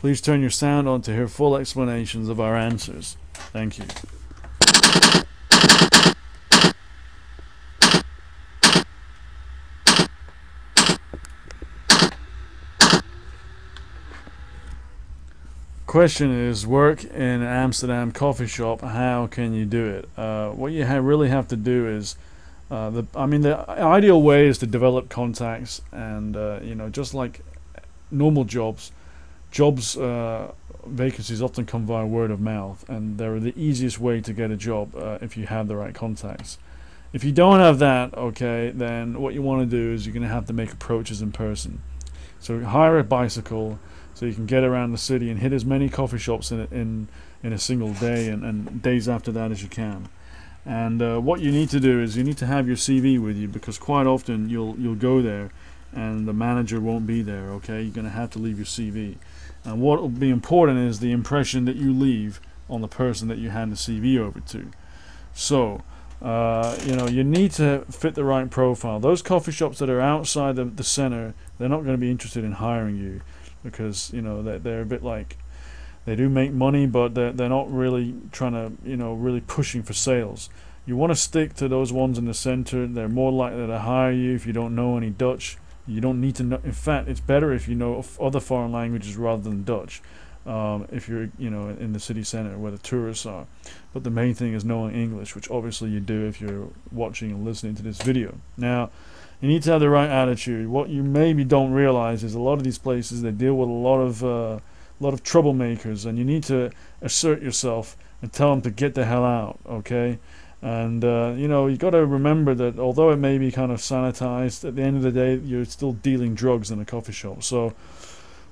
Please turn your sound on to hear full explanations of our answers. Thank you. Question is, work in an Amsterdam coffee shop, how can you do it? What you really have to do is, the ideal way is to develop contacts, and just like normal jobs, vacancies often come via word of mouth, and they're the easiest way to get a job if you have the right contacts. If you don't have that, okay, then what you want to do is you're going to have to make approaches in person. So hire a bicycle so you can get around the city and hit as many coffee shops in a single day and days after that as you can. And what you need to do is you need to have your CV with you, because quite often you'll go there and the manager won't be there. Okay, you're going to have to leave your CV. And what will be important is the impression that you leave on the person that you hand the CV over to. So you need to fit the right profile. Those coffee shops that are outside the center, they're not going to be interested in hiring you, because they're a bit like, they do make money, but they're not really trying to really pushing for sales. You want to stick to those ones in the center. They're more likely to hire you if you don't know any Dutch. You don't need to know. In fact, it's better if you know other foreign languages rather than Dutch. If you're in the city center where the tourists are. But the main thing is knowing English, which obviously you do if you're watching and listening to this video. Now, you need to have the right attitude. What you maybe don't realize is a lot of these places, they deal with a lot of troublemakers, and you need to assert yourself and tell them to get the hell out. Okay. And you got to remember that although it may be kind of sanitized, at the end of the day you're still dealing drugs in a coffee shop. So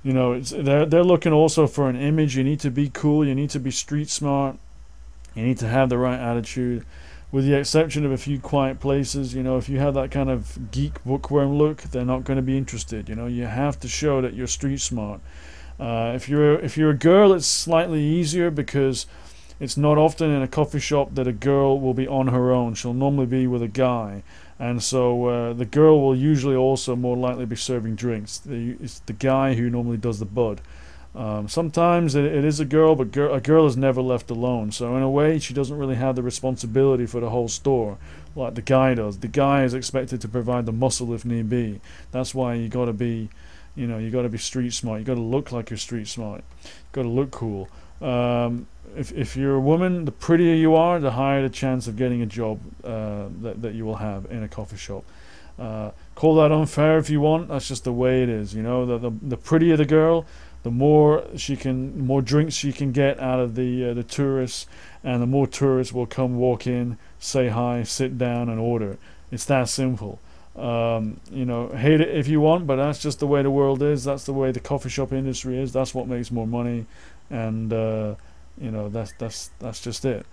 they're looking also for an image. You need to be cool, you need to be street smart, you need to have the right attitude. With the exception of a few quiet places, if you have that kind of geek bookworm look, they're not going to be interested. You have to show that you're street smart. If you're a girl, it's slightly easier, because it's not often in a coffee shop that a girl will be on her own. She'll normally be with a guy, and so the girl will usually also more likely be serving drinks. It's the guy who normally does the bud. Sometimes it is a girl, but a girl is never left alone. So in a way, she doesn't really have the responsibility for the whole store like the guy does. The guy is expected to provide the muscle if need be. That's why you got to be, you got to be street smart. You got to look like you're street smart. You got to look cool. If you're a woman, the prettier you are, the higher the chance of getting a job that you will have in a coffee shop. Call that unfair if you want. That's just the way it is. The prettier the girl, the more drinks she can get out of the tourists, and the more tourists will come, walk in, say hi, sit down, and order. It's that simple. Hate it if you want, but that's just the way the world is. That's the way the coffee shop industry is. That's what makes more money, and that's just it.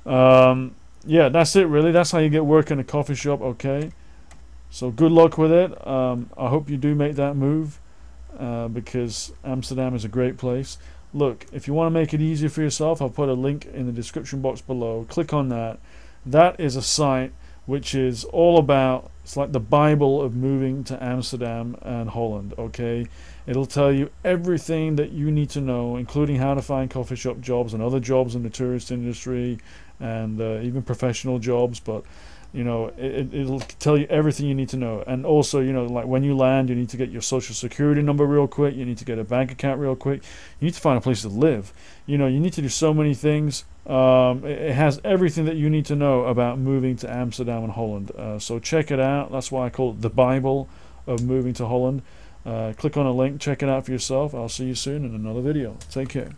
Yeah, that's it really. That's how you get work in a coffee shop. Okay, so good luck with it. I hope you do make that move, because Amsterdam is a great place. Look, if you want to make it easier for yourself, I'll put a link in the description box below. Click on that. That is a site which is all about, it's like the Bible of moving to Amsterdam and Holland. Okay, it'll tell you everything that you need to know, including how to find coffee shop jobs and other jobs in the tourist industry, and even professional jobs. But it'll tell you everything you need to know. And also, like when you land, you need to get your social security number real quick. You need to get a bank account real quick. You need to find a place to live. You need to do so many things. It has everything that you need to know about moving to Amsterdam and Holland. So check it out. That's why I call it the Bible of moving to Holland. Click on a link, check it out for yourself. I'll see you soon in another video. Take care.